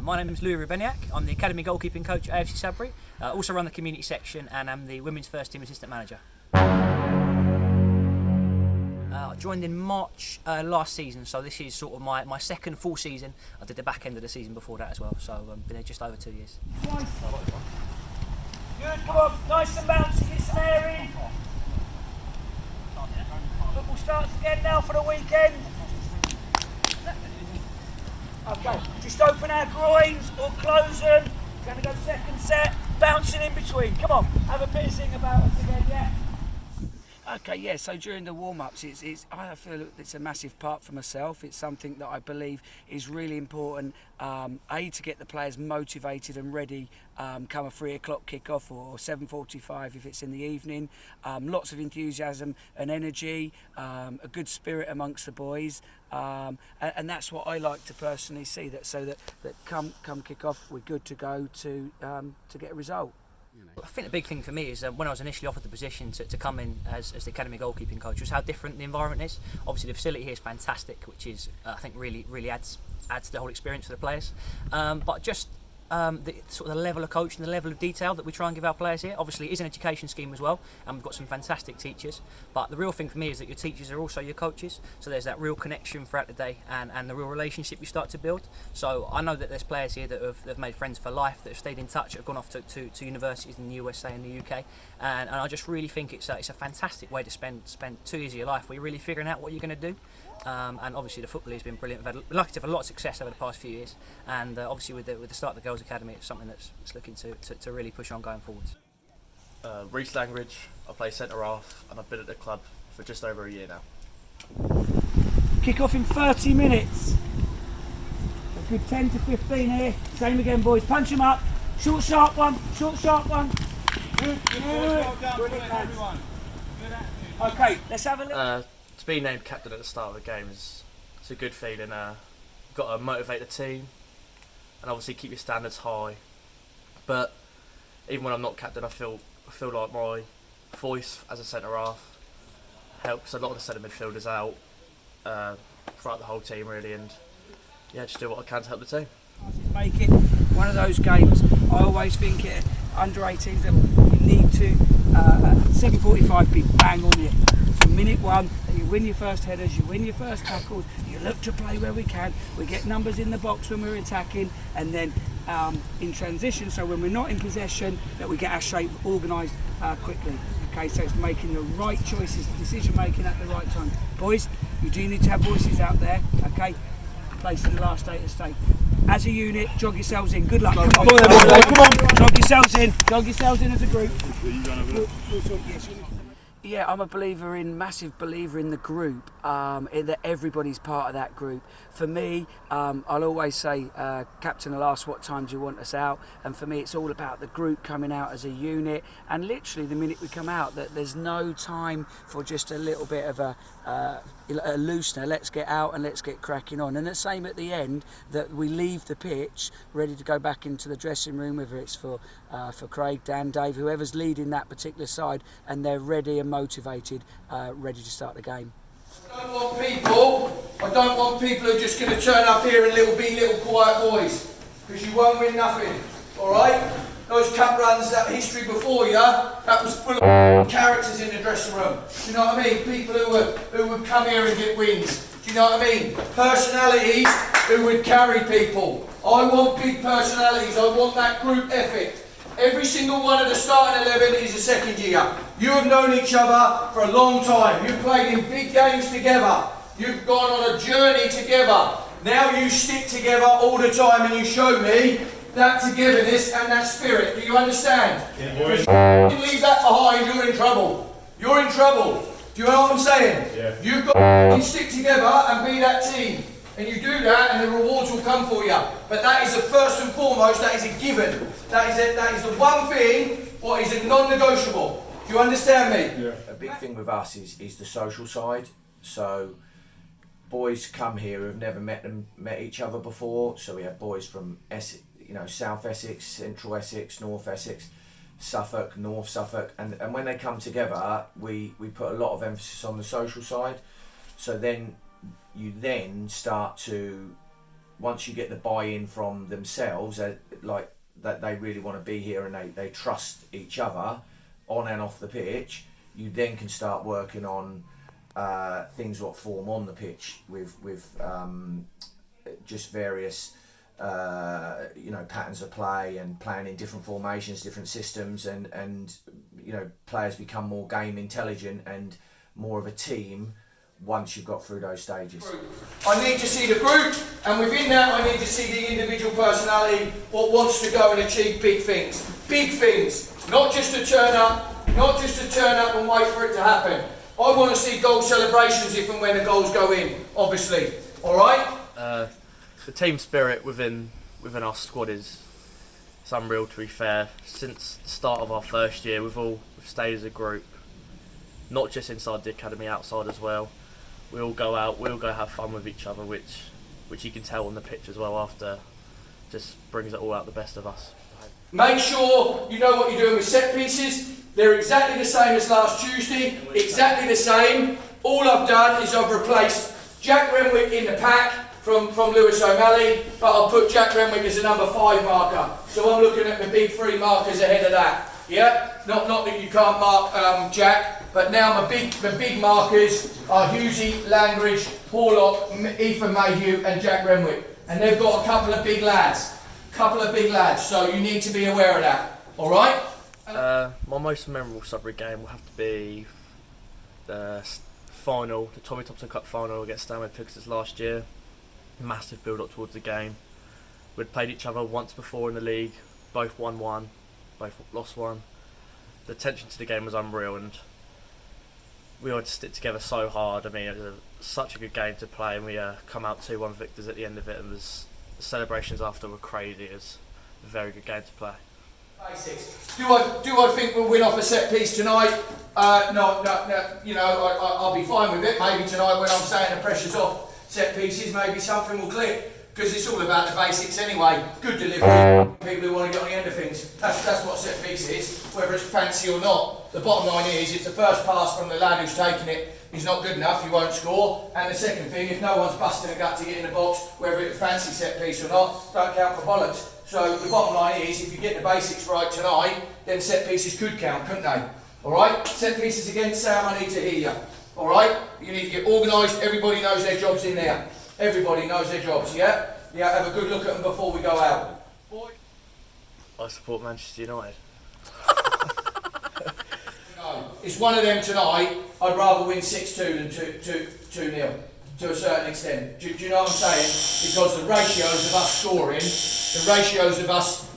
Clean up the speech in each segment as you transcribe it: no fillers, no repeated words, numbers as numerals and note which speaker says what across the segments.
Speaker 1: My name is Louis Rubeniak. I'm the Academy goalkeeping coach at AFC Sudbury. Also run the community section and I'm the women's first team assistant manager. I joined in March last season, so this is sort of my second full season. I did the back end of the season before that as well, so I've been there just over 2 years. Good, come on, nice and bouncy, get some air in. Football starts again now for the weekend. Okay, just open our groins or close them. Going to go second set, bouncing in between. Come on, have a bit of zing about us again, yeah?
Speaker 2: Okay, yeah, so during the warm-ups, I feel it's a massive part for myself. It's something that I believe is really important, A, to get the players motivated and ready come a 3 o'clock kick-off or 7:45 if it's in the evening. Lots of enthusiasm and energy, a good spirit amongst the boys. And that's what I like to personally see, that come kick-off, we're good to go to get a result.
Speaker 1: I think the big thing for me is when I was initially offered the position to come in as the academy goalkeeping coach was how different the environment is. Obviously the facility here is fantastic, which is I think really adds to the whole experience for the players. But just the sort of the level of coaching, the level of detail that we try and give our players here. Obviously it is an education scheme as well, and we've got some fantastic teachers. But the real thing for me is that your teachers are also your coaches. So there's that real connection throughout the day and the real relationship you start to build. So I know that there's players here that have made friends for life, that have stayed in touch, have gone off to universities in the USA and the UK. And I just really think it's a fantastic way to spend 2 years of your life where you're really figuring out what you're going to do. And obviously the football has been brilliant. We've had lucky to have a lot of success over the past few years, and obviously with the start of the Girls Academy, it's something that's looking to really push on going forwards.
Speaker 3: Reece Langridge, I play centre half, and I've been at the club for just over a year now.
Speaker 2: Kick off in 30 minutes. A good 10 to 15 here. Same again, boys. Punch them up. Short, sharp one. Short, sharp one. Good. Well done, okay, let's have a look.
Speaker 3: To be named captain at the start of the game it's a good feeling. Got to motivate the team and obviously keep your standards high. But even when I'm not captain, I feel like my voice as a centre half helps a lot of the centre midfielders out throughout the whole team really, and yeah, just do what I can to help the team.
Speaker 2: Make it one of those games. I always think it under 18s that you need to 7:45 be bang on it. From minute one, you win your first headers, you win your first tackles, you look to play where we can, we get numbers in the box when we're attacking, and then in transition, so when we're not in possession, that we get our shape organised quickly. Okay, so it's making the right choices, decision making at the right time. Boys, you do need to have voices out there, okay? Placing the last 8 at stake. As a unit, jog yourselves in. Good luck. Come on. Jog yourselves in as a group. Yeah, I'm a massive believer in the group, that everybody's part of that group. For me, I'll always say, Captain will ask what time do you want us out, and for me it's all about the group coming out as a unit, and literally the minute we come out, that there's no time for just a little bit of a loosener. Let's get out and let's get cracking on. And the same at the end, that we leave the pitch ready to go back into the dressing room, whether it's for Craig, Dan, Dave, whoever's leading that particular side, and they're ready and motivated, ready to start the game.
Speaker 4: I don't want people who are just going to turn up here and be little quiet boys, because you won't win nothing, alright? Those cup runs, that history before you, that was full of characters in the dressing room. Do you know what I mean? People who would come here and get wins. Do you know what I mean? Personalities who would carry people. I want big personalities, I want that group ethic. Every single one of the starting 11 is a second year. You have known each other for a long time. You've played in big games together. You've gone on a journey together. Now you stick together all the time and you show me that togetherness and that spirit. Do you understand? Yeah, boys. If you leave that behind, you're in trouble. You're in trouble. Do you know what I'm saying? Yeah. You've got to stick together and be that team. And you do that and the rewards will come for you. But that is the first and foremost, that is a given. That is the one thing, what is a non-negotiable. Do you understand me?
Speaker 5: Yeah. A big thing with us is the social side. So boys come here who have never met each other before. So we have boys from Essex, South Essex, Central Essex, North Essex, Suffolk, North Suffolk, and when they come together, we put a lot of emphasis on the social side. So then you then start to, once you get the buy-in from themselves, like that they really want to be here and they trust each other on and off the pitch, you then can start working on things what form on the pitch with just various patterns of play and playing in different formations, different systems, and players become more game intelligent and more of a team once you've got through those stages.
Speaker 4: I need to see the group, and within that I need to see the individual personality, what wants to go and achieve big things, not just to turn up and wait for it to happen. I want to see goal celebrations if and when the goals go in, obviously. All right?
Speaker 3: The team spirit within our squad is unreal, to be fair. Since the start of our first year, we've stayed as a group, not just inside the academy, outside as well. We all go out, we all go have fun with each other, which you can tell on the pitch as well after. Just brings it all out the best of us.
Speaker 4: Make sure you know what you're doing with set pieces. They're exactly the same as last Tuesday, exactly the same. All I've done is I've replaced Jack Renwick in the pack from Lewis O'Malley, but I'll put Jack Renwick as a number 5 marker. So I'm looking at the big 3 markers ahead of that. Yeah? Not that you can't mark Jack, but now my big markers are Hughesy, Langridge, Horlock, Ethan Mayhew and Jack Renwick. And they've got a couple of big lads, so you need to be aware of that. Alright?
Speaker 3: My most memorable Sudbury game will have to be the final, the Tommy Thompson Cup final against Stanway Pixels last year. Massive build up towards the game. We'd played each other once before in the league, both won 1, both lost 1. The tension to the game was unreal and we had to stick together so hard. I mean, it was such a good game to play, and we come out 2-1 victors at the end of it, and the celebrations after were crazy. It was a very good game to play.
Speaker 4: Basics. Do I think we'll win off a set piece tonight? No. I'll be fine with it. Maybe tonight when I'm saying the pressure's off set pieces, maybe something will click. Because it's all about the basics anyway. Good delivery. People who want to get on the end of things. That's what set piece is, whether it's fancy or not. The bottom line is, if the first pass from the lad who's taking it is not good enough, you won't score. And the second thing, if no one's busting a gut to get in the box, whether it's a fancy set piece or not, don't count for bollocks. So the bottom line is, if you get the basics right tonight, then set pieces could count, couldn't they? Alright? Set pieces again, Sam, I need to hear you. Alright? You need to get organised, everybody knows their jobs in there. Everybody knows their jobs, yeah? Yeah, have a good look at them before we go out. Boy.
Speaker 3: I support Manchester United.
Speaker 4: No, it's one of them tonight. I'd rather win 6-2 than 2-0 to a certain extent. Do you know what I'm saying? Because the ratios of us scoring, the ratios of us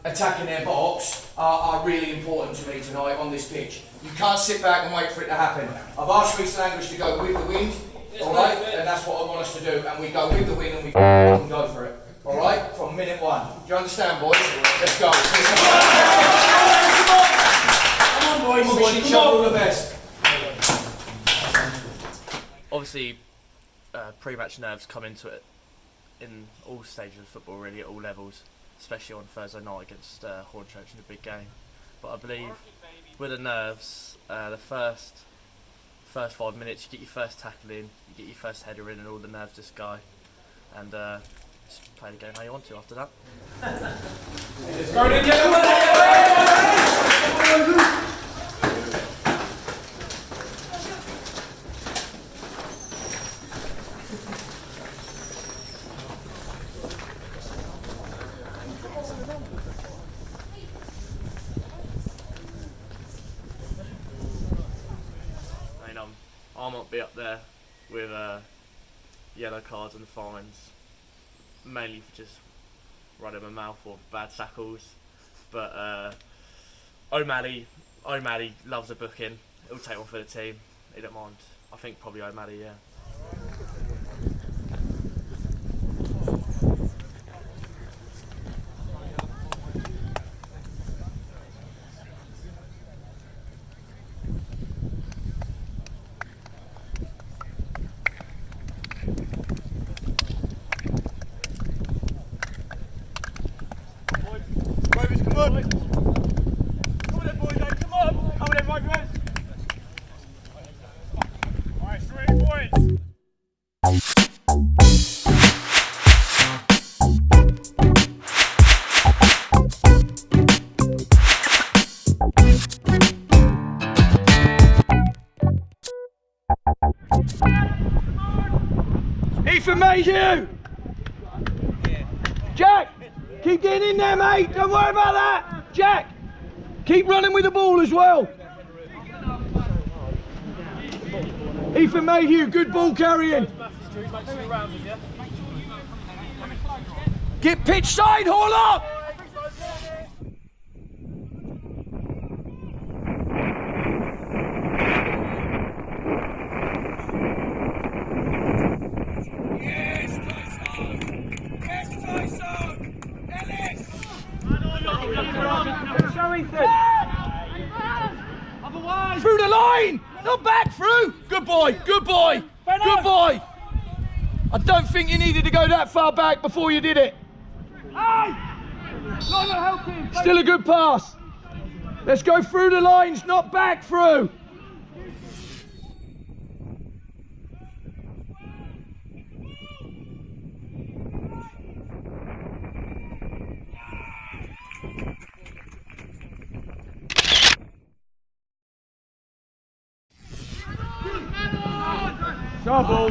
Speaker 4: attacking their box are really important to me tonight on this pitch. You can't sit back and wait for it to happen. I've asked Reece Langridge to go with the wind. Alright, and that's what I want us to do, and we go with the win and we can go for it. Alright, from minute 1. Do you understand, boys? Let's go. Come on, boys. Wish each other all the best.
Speaker 3: Obviously, pre-match nerves come into it in all stages of football, really, at all levels, especially on Thursday night against Hornchurch in a big game. But I believe with the nerves, the first 5 minutes, you get your first tackle in, you get your first header in, and all the nerves just go. And just play the game how you want to after that. I might be up there with yellow cards and fines, mainly for just running my mouth or bad tackles. But O'Malley loves a booking. He'll take one for the team. He don't mind. I think probably O'Malley, yeah.
Speaker 6: Come on then, boys, come on! Come on then, my friends! Alright, 3 points!
Speaker 4: Thank you. Jack, keep getting in there, mate. Don't worry about that. Jack, keep running with the ball as well. Ethan Mayhew, good ball carrying. Get pitch side, haul up. Through the line, not back through. Good boy, good boy, good boy. I don't think you needed to go that far back before you did it. Still a good pass. Let's go through the lines, not back through.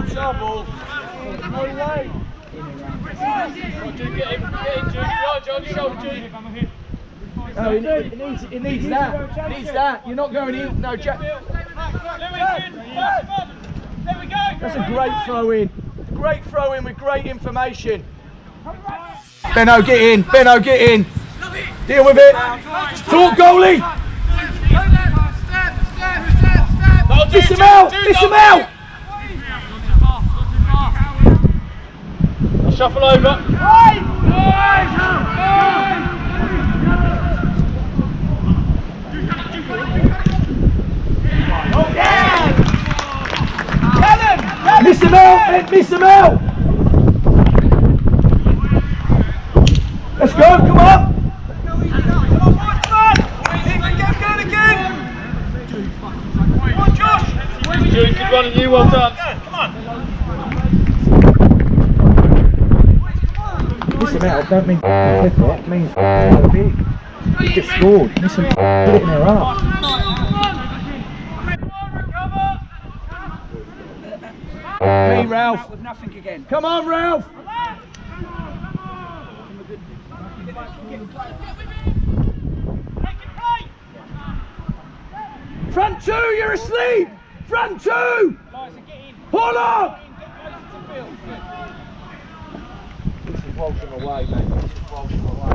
Speaker 4: Trouble. No way. No, it needs that. Needs that. You're not going in. No, Jack. There we go. That's a great throw in. Great throw in with great information. Benno, get in. Benno, get in. Deal with it. Talk, goalie. Miss him out. Miss him out. Shuffle over. Miss him out, Ed, miss him out. Let's go, come on. Come on, Josh. Good running, you, well done. Come on. Miss him out, don't mean it means so big. He just scored, miss him, put it in their arse. Me, Ralph. With nothing again. Come on, Ralph. Front two, you're asleep. Front two. Hold on. This is Walsham away, mate. This is Walsham away.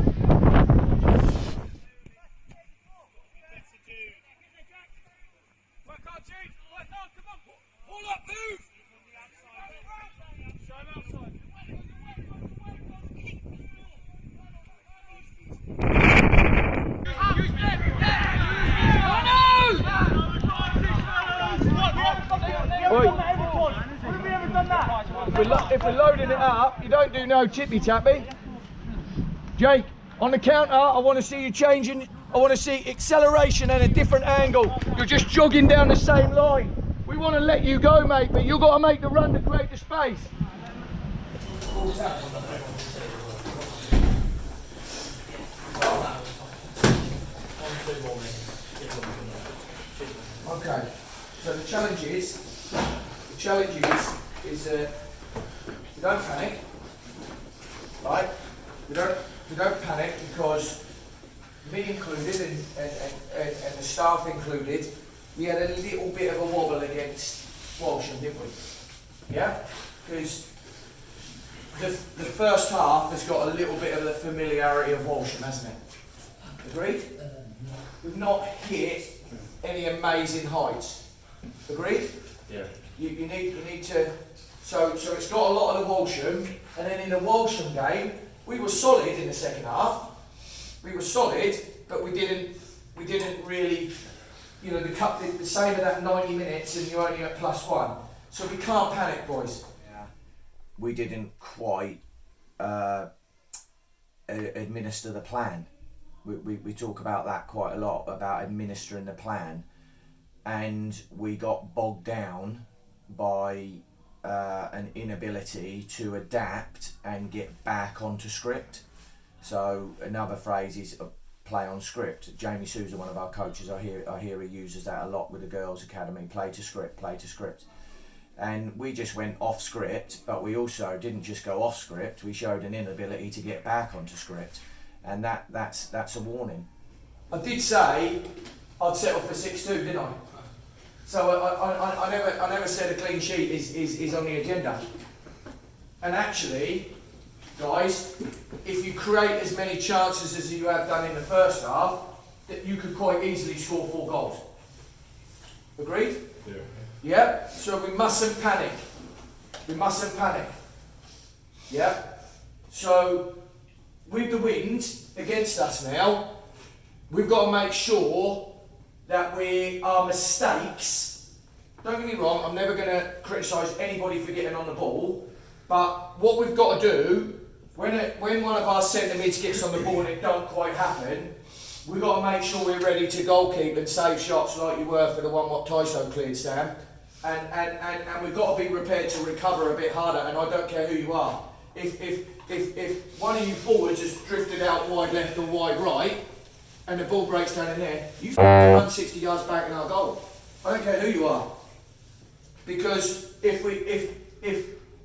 Speaker 4: If we're loading it up, you don't do no tippy-tappy. Jake, on the counter, I want to see you changing. I want to see acceleration at a different angle. You're just jogging down the same line. We want to let you go, mate, but you've got to make the run to create the space. Okay, so the challenge is we don't panic, right? We don't panic because me included and the staff included, we had a little bit of a wobble against Walsham, didn't we? Yeah? Because the first half has got a little bit of the familiarity of Walsham, hasn't it? Agreed? We've not hit any amazing heights. Agreed? Yeah. You need to. So it's got a lot of the Walsham, and then in the Walsham game, we were solid in the second half. We were solid, but we didn't really, you know, the same of that 90 minutes, and you're only at +1. So we can't panic, boys. Yeah. We didn't quite administer the plan. We talk about that quite a lot, about administering the plan, and we got bogged down by an inability to adapt and get back onto script. So another phrase is play on script. Jamie Sousa, one of our coaches, I hear he uses that a lot with the girls' academy. Play to script, play to script.
Speaker 5: And we just went off script, but we also didn't just go off script. We showed an inability to get back onto script, and that's a warning.
Speaker 4: I did say I'd settle for 6-2, didn't I? So I never said a clean sheet is on the agenda. And actually, guys, if you create as many chances as you have done in the first half, that you could quite easily score 4 goals. Agreed?
Speaker 6: Yeah.
Speaker 4: Yeah? So we mustn't panic. We mustn't panic. Yeah? So, with the wind against us now, we've got to make sure that our mistakes, don't get me wrong, I'm never going to criticise anybody for getting on the ball, but what we've got to do, when one of our centre mids gets on the ball and it don't quite happen, we've got to make sure we're ready to goal keep and save shots like you were for the one what Tyso cleared, Sam. And we've got to be prepared to recover a bit harder, and I don't care who you are. If one of you forwards has drifted out wide left or wide right, and the ball breaks down in there, you run 60 yards back in our goal. I don't care who you are, because if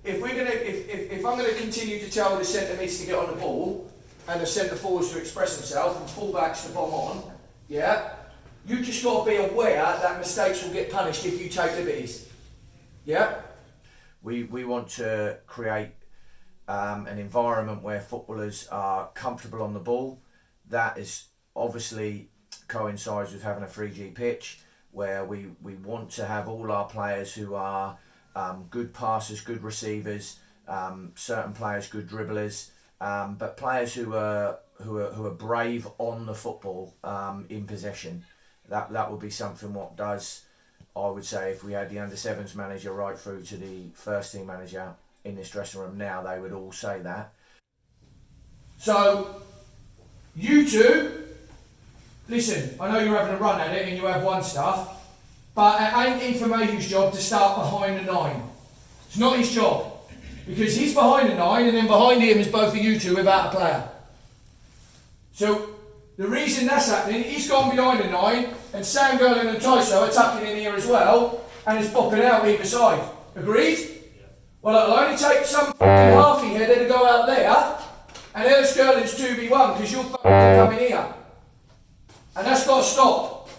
Speaker 4: I'm going to continue to tell the centre mids to get on the ball and the centre forwards to express themselves and full-backs to bomb on, yeah, you just got to be aware that mistakes will get punished if you take liberties. Yeah.
Speaker 5: We want to create an environment where footballers are comfortable on the ball. That is obviously coincides with having a 3G pitch, where we want to have all our players who are good passers, good receivers, certain players good dribblers, but players who are brave on the football in possession. That would be something what does, I would say, if we had the under-7s manager right through to the first team manager in this dressing room now, they would all say that.
Speaker 4: So, you two, listen, I know you're having a run at it and you have won stuff, but it ain't Information's job to start behind the 9. It's not his job, because he's behind the 9 and then behind him is both of you two without a player. So, the reason that's happening, he's gone behind the 9 and Sam Gerlin and Tyso are tucking in here as well and it's popping out either side. Agreed? Yeah. Well, it'll only take some halfy header to go out there and Ellis Gerlin's 2v1 because you're coming here. And that's got to stop.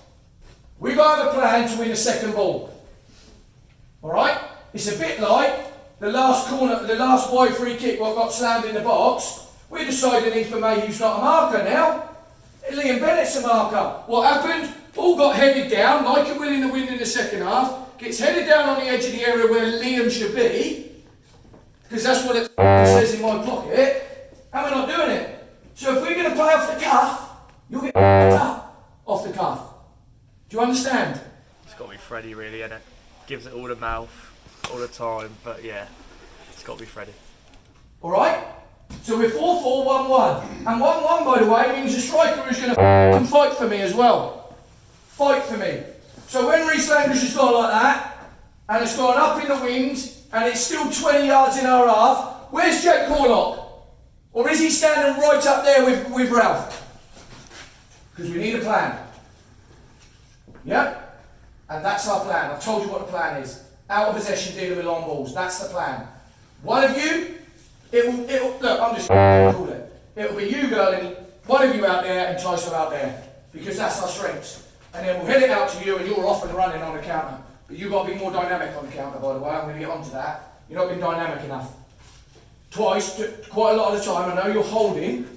Speaker 4: We've got to have a plan to win a second ball. Alright? It's a bit like the last corner, the last wide free kick what got slammed in the box. We decided Ethan Mayhew's not a marker now. Liam Bennett's a marker. What happened? Ball got headed down, like it will in the wind in the second half. Gets headed down on the edge of the area where Liam should be, because that's what it says in my pocket, and we're not doing it. So if we're going to play off the cuff, you'll get off the cuff. Do you understand?
Speaker 3: It's got to be Freddie, really, innit? Gives it all the mouth, all the time, but yeah, it's got to be Freddie.
Speaker 4: Alright? So we're 4-4-1-1. And 1-1, by the way, means a striker who's going to fight for me as well. Fight for me. So when Reece Langlish has gone like that, and it's gone up in the wind, and it's still 20 yards in our half, where's Jack Corlock? Or is he standing right up there with Ralph? Because we need a plan. Yep? And that's our plan. I've told you what the plan is. Out of possession, dealing with long balls. That's the plan. One of you, look, I'm just call it. It'll be you, Gerlin, one of you out there and Tyson out there. Because that's our strengths. And then we'll head it out to you and you're off and running on the counter. But you've got to be more dynamic on the counter, by the way. I'm going to get onto that. You're not being dynamic enough. Twice, quite a lot of the time, I know you're holding,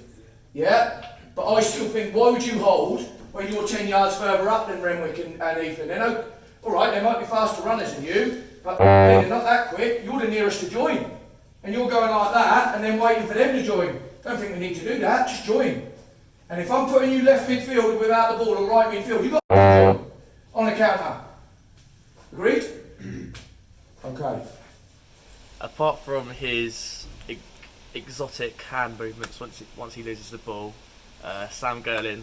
Speaker 4: yeah? But I still think, why would you hold when you're 10 yards further up than Renwick and Ethan? They're alright, they might be faster runners than you, but they're not that quick. You're the nearest to join. And you're going like that and then waiting for them to join. Don't think we need to do that, just join. And if I'm putting you left midfield without the ball or right midfield, you've got to join on the counter. Agreed? Okay.
Speaker 3: Apart from his exotic hand movements once he loses the ball, Sam Gerlin,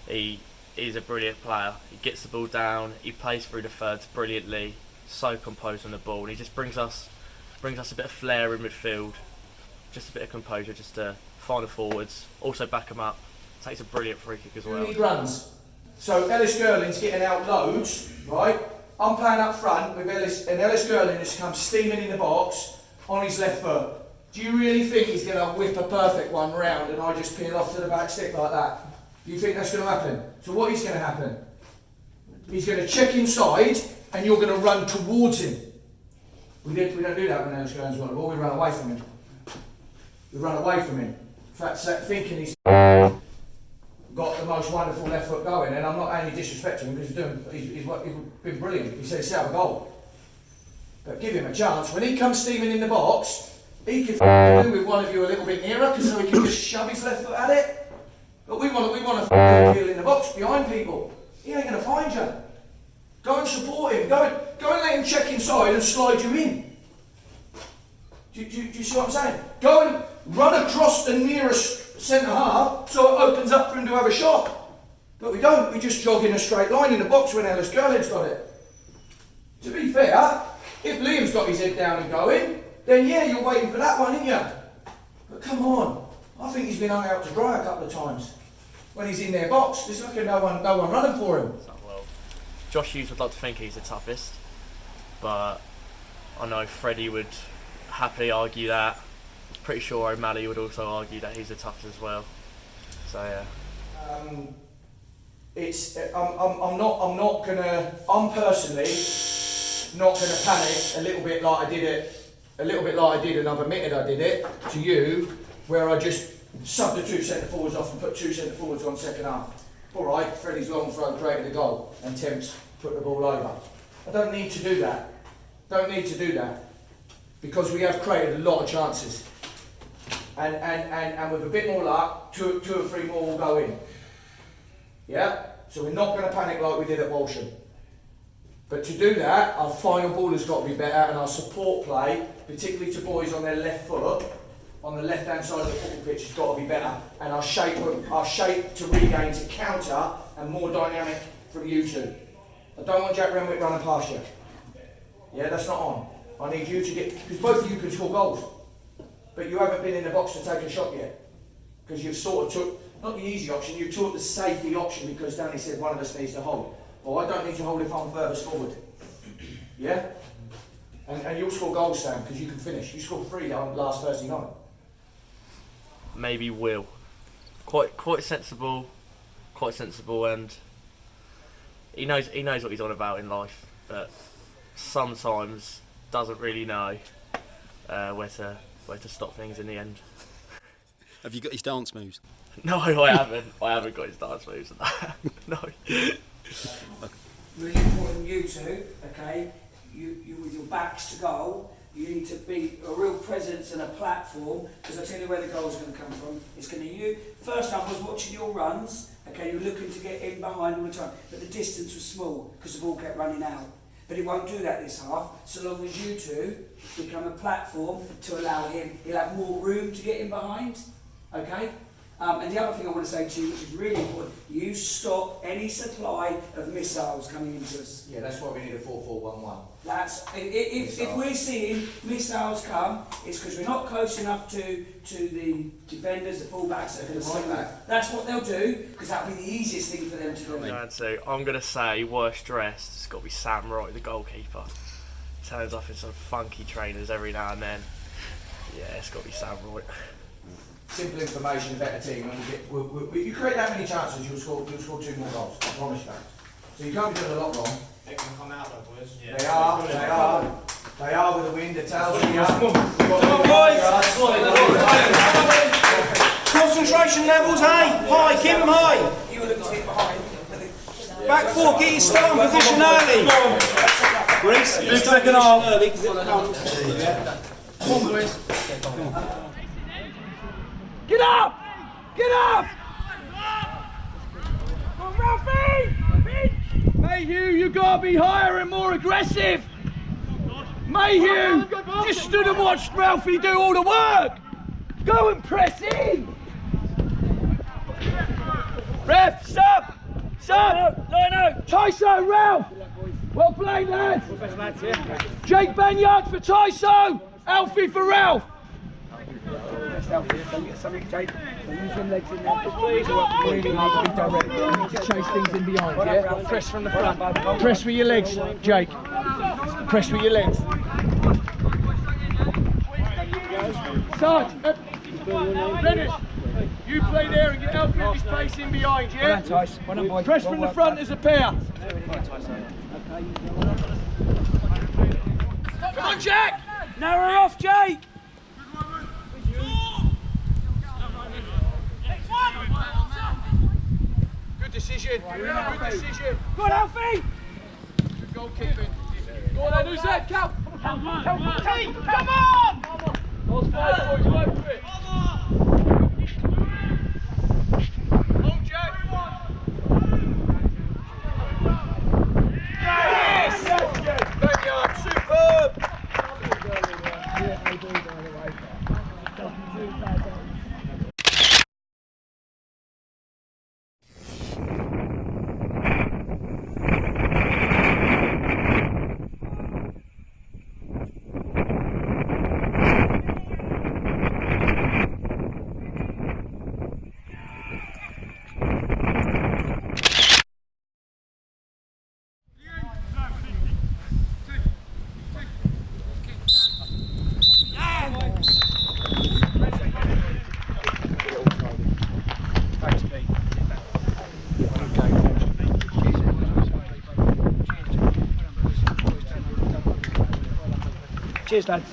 Speaker 3: he's a brilliant player. He gets the ball down, he plays through the thirds brilliantly, so composed on the ball, and he just brings us a bit of flair in midfield, just a bit of composure, just to find the forwards, also back him up, takes a brilliant free kick as well.
Speaker 4: He runs. So Ellis Gerlin's getting out loads, right? I'm playing up front with Ellis, and Ellis Girling just comes steaming in the box on his left foot. Do you really think he's going to whip a perfect one round and I just peel off to the back stick like that? Do you think that's going to happen? So what is going to happen? He's going to check inside and you're going to run towards him. We don't do that when Ellis Girling's got the ball, we run away from him. We run away from him. In fact, thinking he's got the most wonderful left foot going, and I'm not only disrespecting him because he's been brilliant. He said he's set up a goal. But give him a chance. When he comes steaming in the box, he could do with one of you a little bit nearer, because so he can just shove his left foot at it. But we want to peel in the box behind people. He ain't going to find you. Go and support him. Go and let him check inside and slide you in. Do you see what I'm saying? Go and run across the nearest centre half so it opens up for him to have a shot. But we don't. We just jog in a straight line in the box when Ellis Girling's got it. To be fair, if Liam's got his head down and going, then yeah, you're waiting for that one, aren't you? But come on. I think he's been hung out to dry a couple of times. When he's in their box, there's like no one running for him.
Speaker 3: Well, Josh Hughes would like to think he's the toughest, but I know Freddie would happily argue that. Pretty sure O'Malley would also argue that he's the toughest as well. So yeah. I'm personally not gonna panic a little bit like I did, and I've admitted I did it to you, where I just subbed the two centre forwards off and put two centre forwards on second half. All right, Freddie's long throw created a goal, and Temps put the ball over. I don't need to do that. Because we have created a lot of chances. And with a bit more luck, two or three more will go in. Yeah? So we're not going to panic like we did at Walsham. But to do that, our final ball has got to be better, and our support play, particularly to boys on their left foot, on the left-hand side of the football pitch, has got to be better. And our shape to regain, to counter, and more dynamic from you two. I don't want Jack Renwick running past you. Yeah, that's not on. I need you to get, because both of you can score goals, but you haven't been in the box to take a shot yet, because you've sort of took, not the easy option, you took the safety option because Danny said one of us needs to hold. Well, I don't need to hold if I'm furthest forward. Yeah? And you'll score goals, Sam, because you can finish. You scored 3 on last Thursday night. Maybe Will. Quite sensible, and he knows what he's on about in life, but sometimes doesn't really know where to stop things in the end.
Speaker 7: Have you got his dance moves?
Speaker 3: No, I haven't. I haven't got his dance moves. No.
Speaker 2: Really important, you two, okay? You with your backs to goal, you need to be a real presence and a platform, because I tell you where the goal's going to come from. It's going to you. First time I was watching your runs, okay, you were looking to get in behind all the time, but the distance was small because the ball kept running out. But he won't do that this half, so long as you two become a platform to allow him. He'll have more room to get in behind, okay? And the other thing I want to say to you, which is really important, you stop any supply of missiles coming into us.
Speaker 5: Yeah, that's why we need a 4-4-1-1.
Speaker 2: That's if we're seeing missiles come, it's because we're not close enough to the defenders, the fullbacks that are going to see that. That's what they'll do, because that'll be the easiest thing for them to do.
Speaker 3: I'm going to say worst dressed. It's got to be Sam Wright, the goalkeeper. Turns up in some funky trainers every now and then. Yeah, it's got to be Sam Wright.
Speaker 5: Simple information, better team. If you create that many chances, you'll score 2 more goals. I promise you that. So you can't be doing a lot wrong.
Speaker 6: They can come out though, boys. Yeah.
Speaker 5: They are with the wind, the tails.
Speaker 6: Come on, boys! Concentration levels, high, keep them high.
Speaker 2: You were looking to get behind.
Speaker 6: Back 4, get your starting position early. Reece, big second half.
Speaker 4: Come on, boys. Get up! Get up! Come on, Ralphie! Mayhew, you gotta be higher and more aggressive! Mayhew! Just stood and watched Ralphie do all the work! Go and press in! Ref, sub! Line out! Tyso, Ralph! Well played, lads! Jake Banyard for Tyso! Alfie for Ralph!
Speaker 2: yourself. Don't get something, Jake. So use your legs in there. Please work really hard to be direct. You need to chase things in behind, yeah? Press from the front. Press with your legs, Jake. Press with your legs. Sarge, Dennis, you play there and get Alfie's place in behind, yeah? Well done, Tice. Well done, boy. Press from the front as a pair. Come on, Jack! Narrow off, Jake! Good decision. Good decision. Go on, Alfie! Good goalkeeping. Go on, then. Who's that? Cal! Come on! Come on! Those 5 boys, wait for it. Hold, Jack! Yes! Backyard, superb! Cheers, lads.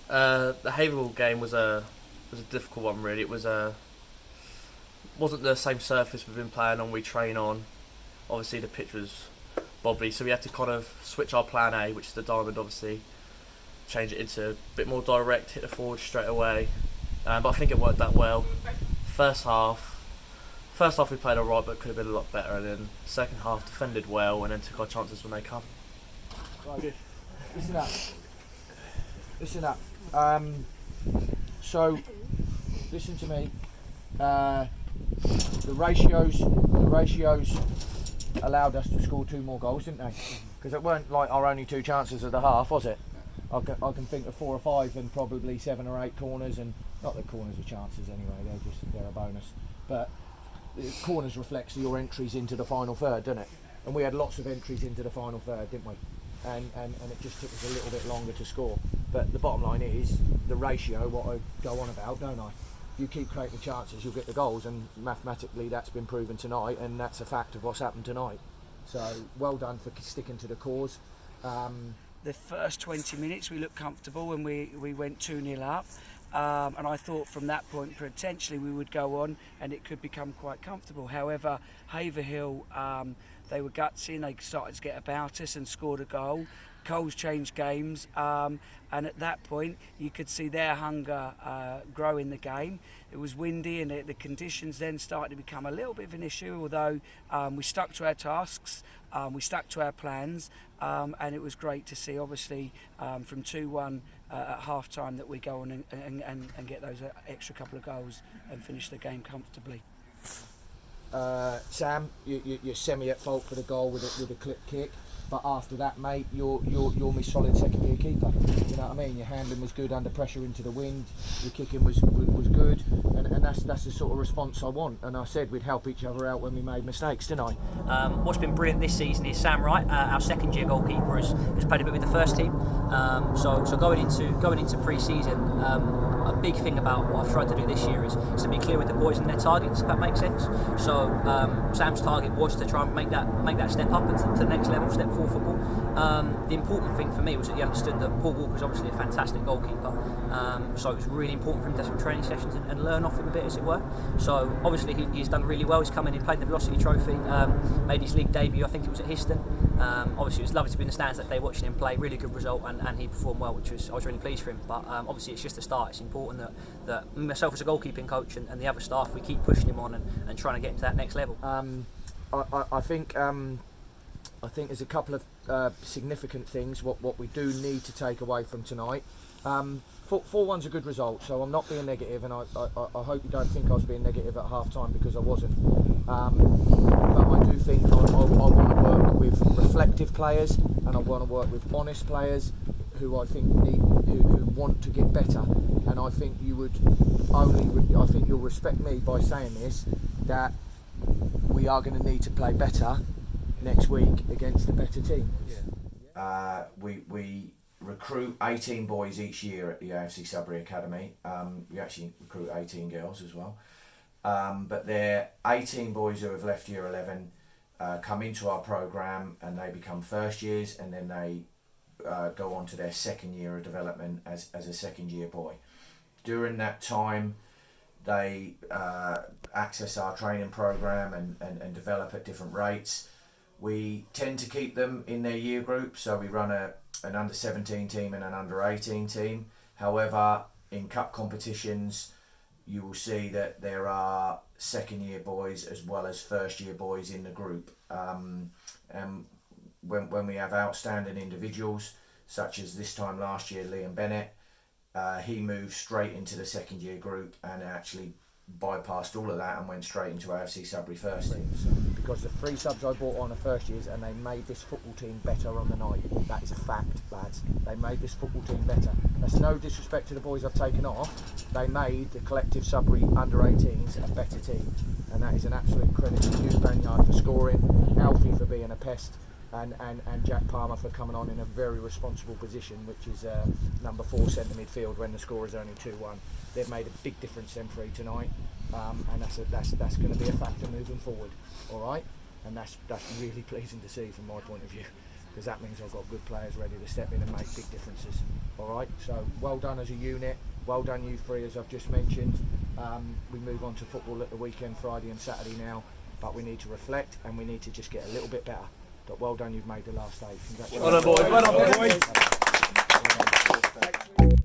Speaker 3: The Haverhill game was a difficult one, really. It wasn't the same surface we've been playing on, we train on. Obviously the pitch was bobbly, so we had to kind of switch our plan A, which is the diamond, obviously, change it into a bit more direct, hit the forward straight away. But I think it worked out well. First half we played alright, but could have been a lot better, and then second half defended well and then took our chances when they come.
Speaker 5: Right. Listen up. So, listen to me. The ratios allowed us to score 2 more goals, didn't they? Because it weren't like our only 2 chances of the half, was it? I can think of 4 or 5 and probably 7 or 8 corners, and not that corners are chances anyway. They're a bonus. But corners reflects your entries into the final third, doesn't it? And we had lots of entries into the final third, didn't we? And it just took us a little bit longer to score. But the bottom line is the ratio, what I go on about, don't I? If you keep creating chances, you'll get the goals, and mathematically that's been proven tonight, and that's a fact of what's happened tonight. So well done for sticking to the cause.
Speaker 2: The first 20 minutes we looked comfortable when we went 2-0 up. And I thought from that point potentially we would go on and it could become quite comfortable. However, Haverhill, they were gutsy and they started to get about us and scored a goal. Goals changed games, and at that point you could see their hunger grow in the game. It was windy and the conditions then started to become a little bit of an issue, although we stuck to our tasks, we stuck to our plans, and it was great to see, obviously, from 2-1 at half time that we go on and get those extra couple of goals and finish the game comfortably.
Speaker 5: Sam, you're semi at fault for the goal with a clip kick, but after that, mate, you're my solid second year keeper. You know what I mean? Your handling was good under pressure into the wind. Your kicking was good, and that's the sort of response I want. And I said we'd help each other out when we made mistakes, didn't I?
Speaker 1: What's been brilliant this season is Sam Wright, our second year goalkeeper, has played a bit with the first team. So going into pre-season, a big thing about what I've tried to do this year is to be clear with the boys and their targets, if that makes sense. So Sam's target was to try and make that step up to the next level, step 4 football. The important thing for me was that he understood that Paul Walker's obviously a fantastic goalkeeper, so it was really important for him to have some training sessions and learn off him a bit, as it were. So obviously he's done really well. He's come in, he played the Velocity Trophy, made his league debut, I think it was at Histon. Obviously it was lovely to be in the stands that day watching him play, really good result, and he performed well, I was really pleased for him. But obviously it's just a start. It's important that myself as a goalkeeping coach and the other staff, we keep pushing him on and trying to get him to that next level.
Speaker 5: I think there's a couple of significant things what we do need to take away from tonight. 4-1's a good result, so I'm not being negative, and I hope you don't think I was being negative at half time, because I wasn't. But I do think I want to work with reflective players, and I want to work with honest players who I think who want to get better. And and I think you would I think you'll respect me by saying this, that we are going to need to play better next week against a better team. We recruit 18 boys each year at the AFC Sudbury Academy. We actually recruit 18 girls as well. But they're 18 boys who have left year 11, come into our programme, and they become first years, and then they go on to their second year of development as a second year boy. During that time, they access our training programme and develop at different rates. We tend to keep them in their year group, so we run an under 17 team and an under 18 team. However, in cup competitions, you will see that there are second year boys as well as first year boys in the group. And when we have outstanding individuals, such as this time last year, Liam Bennett, he moved straight into the second year group and actually bypassed all of that and went straight into AFC Sudbury first team. Because the 3 subs I brought on are first years, and they made this football team better on the night. That is a fact, lads. They made this football team better. That's no disrespect to the boys I've taken off. They made the collective Sudbury under 18s a better team, and that is an absolute credit to Hugh Banyard for scoring, Alfie for being a pest, and Jack Palmer for coming on in a very responsible position, which is number 4 centre midfield when the score is only 2-1. They've made a big difference them 3 tonight, and that's going to be a factor moving forward. All right, and that's really pleasing to see from my point of view, because that means I've got good players ready to step in and make big differences. All right, so well done as a unit. Well done you 3, as I've just mentioned. We move on to football at the weekend, Friday and Saturday now, but we need to reflect and we need to just get a little bit better. But well done, you've made the last 8. Congratulations.
Speaker 3: Well done, boys.
Speaker 6: Well done, boys.
Speaker 5: Well done.